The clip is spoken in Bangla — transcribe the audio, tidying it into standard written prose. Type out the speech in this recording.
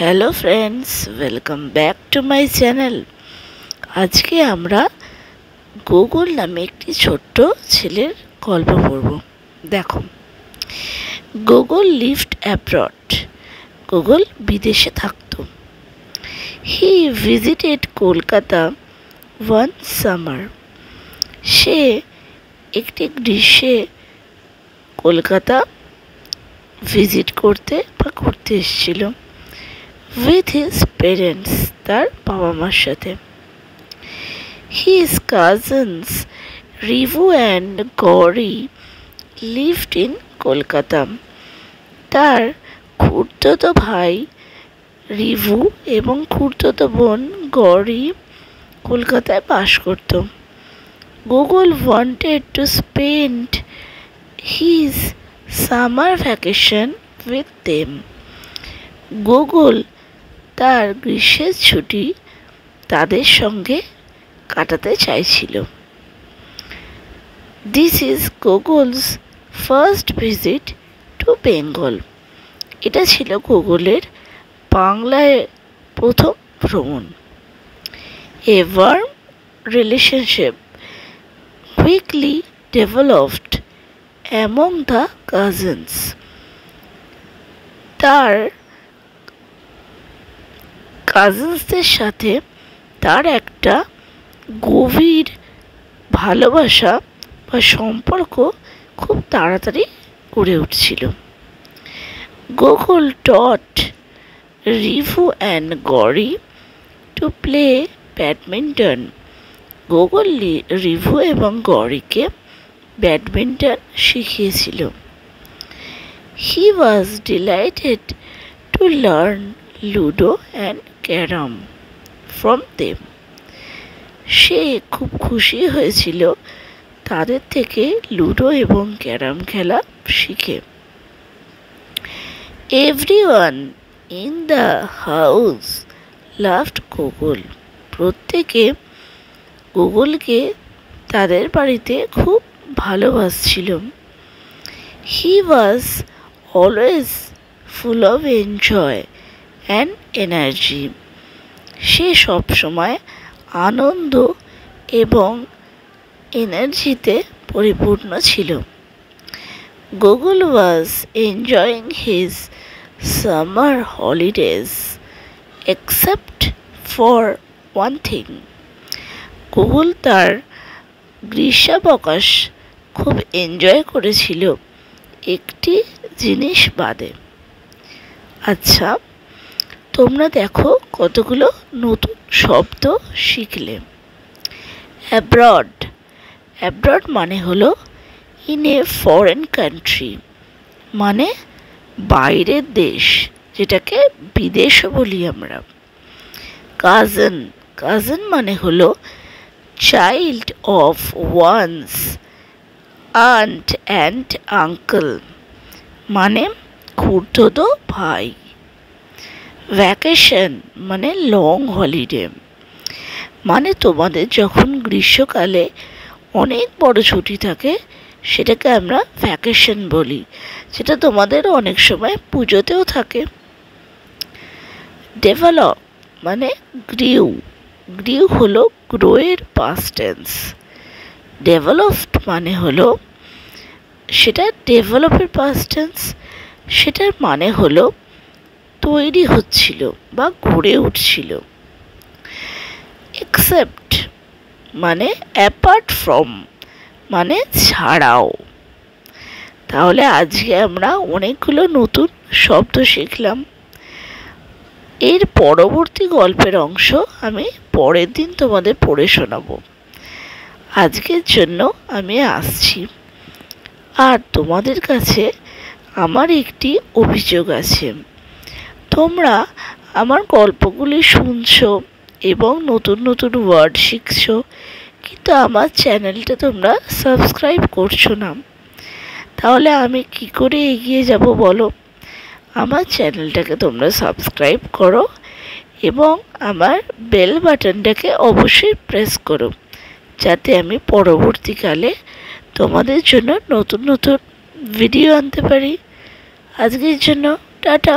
Hello friends, welcome back to my channel. আজকে আমরা গুগল নামে একটি ছোট্ট ছেলের গল্প পড়ব। দেখো, গুগল লিভড অ্যাব্রড। গুগল বিদেশে থাকত। He visited Kolkata one summer. সে একটি গ্রীষ্মে কলকাতা ভিজিট করতে এসেছিল with his parents, তার বাবা মার সাথে। His cousins Rivu and Gauri lived in Kolkata. তার খুড়তুতো ভাই রিভু এবং খুড়তুতো বোন গৌরী কলকাতায় বাস করত। Google wanted to spend his summer vacation with them. Google তার গ্রীষ্মের ছুটি তাদের সঙ্গে কাটাতে চাইছিল। This is Google's first visit to Bengal. এটা ছিল গুগলের বাংলায় প্রথম ভ্রমণ। A warm relationship quickly developed among the cousins. তার কাজিনসদের সাথে তার একটা গভীর ভালোবাসা বা সম্পর্ক খুব তাড়াতাড়ি গড়ে উঠছিল। Google taught Rivu and Gauri to play badminton. Google Rivu এবং গৌরীকে ব্যাডমিন্টন শিখিয়েছিল। He was delighted to learn ludo and carrom from them. সে খুব খুশি হয়েছিল তাদের থেকে লুডো এবং ক্যারাম খেলা শিখে। Everyone in the house loved Google. প্রত্যেকে গুগলকে তাদের বাড়িতে খুব ভালোবাসছিল। He was always full of enjoy and energy. সে সবসময় আনন্দ এবং এনার্জিতে পরিপূর্ণ ছিল। Google was enjoying his summer holidays except for one thing. Google তার গ্রীষ্মাবকাশ খুব এনজয় করেছিল একটি জিনিস বাদে। আচ্ছা, তোমরা দেখো কতগুলো নতুন শব্দ শিখলে। অ্যাব্রড। অ্যাব্রড মানে হলো ইন এ ফরেন কান্ট্রি, মানে বাইরের দেশ, যেটাকে বিদেশও বলি আমরা। কাজিন। কাজিন মানে হলো child of one's aunt and uncle, মানে খুড়তুতো ভাই। ভ্যাকেশন মানে লং হলিডে, মানে তোমাদের যখন গ্রীষ্মকালে অনেক বড় ছুটি থাকে সেটাকে আমরা ভ্যাকেশন বলি, যেটা তোমাদের অনেক সময় পুজোতেও থাকে। ডেভেলপ মানে গ্রিউ। গ্রিউ হলো গ্রোয়ের পাস্ট টেন্স। ডেভেলপড মানে হলো সেটা ডেভেলপের পাস্ট টেন্স, সেটার মানে হলো তৈরি হচ্ছিল বা গড়ে উঠছিল। এক্সেপ্ট মানে অ্যাপার্ট ফ্রম, মানে ছাড়াও। তাহলে আজকে আমরা অনেকগুলো নতুন শব্দ শিখলাম। এর পরবর্তী গল্পের অংশ আমি পরের দিন তোমাদের পড়ে শোনাবো। আজকের জন্য আমি আসছি। আর তোমাদের কাছে আমার একটি অভিযোগ আছে। তোমরা আমার গল্পগুলি শুনছো এবং নতুন নতুন ওয়ার্ড শিখছো, কিন্তু আমার চ্যানেলটা তোমরা সাবস্ক্রাইব করছো না। তাহলে আমি কি করে এগিয়ে যাব বলো? আমার চ্যানেলটাকে তোমরা সাবস্ক্রাইব করো এবং আমার বেল বাটনটাকে অবশ্যই প্রেস করো, যাতে আমি পরবর্তীকালে তোমাদের জন্য নতুন নতুন ভিডিও আনতে পারি। আজকের জন্য টাটা।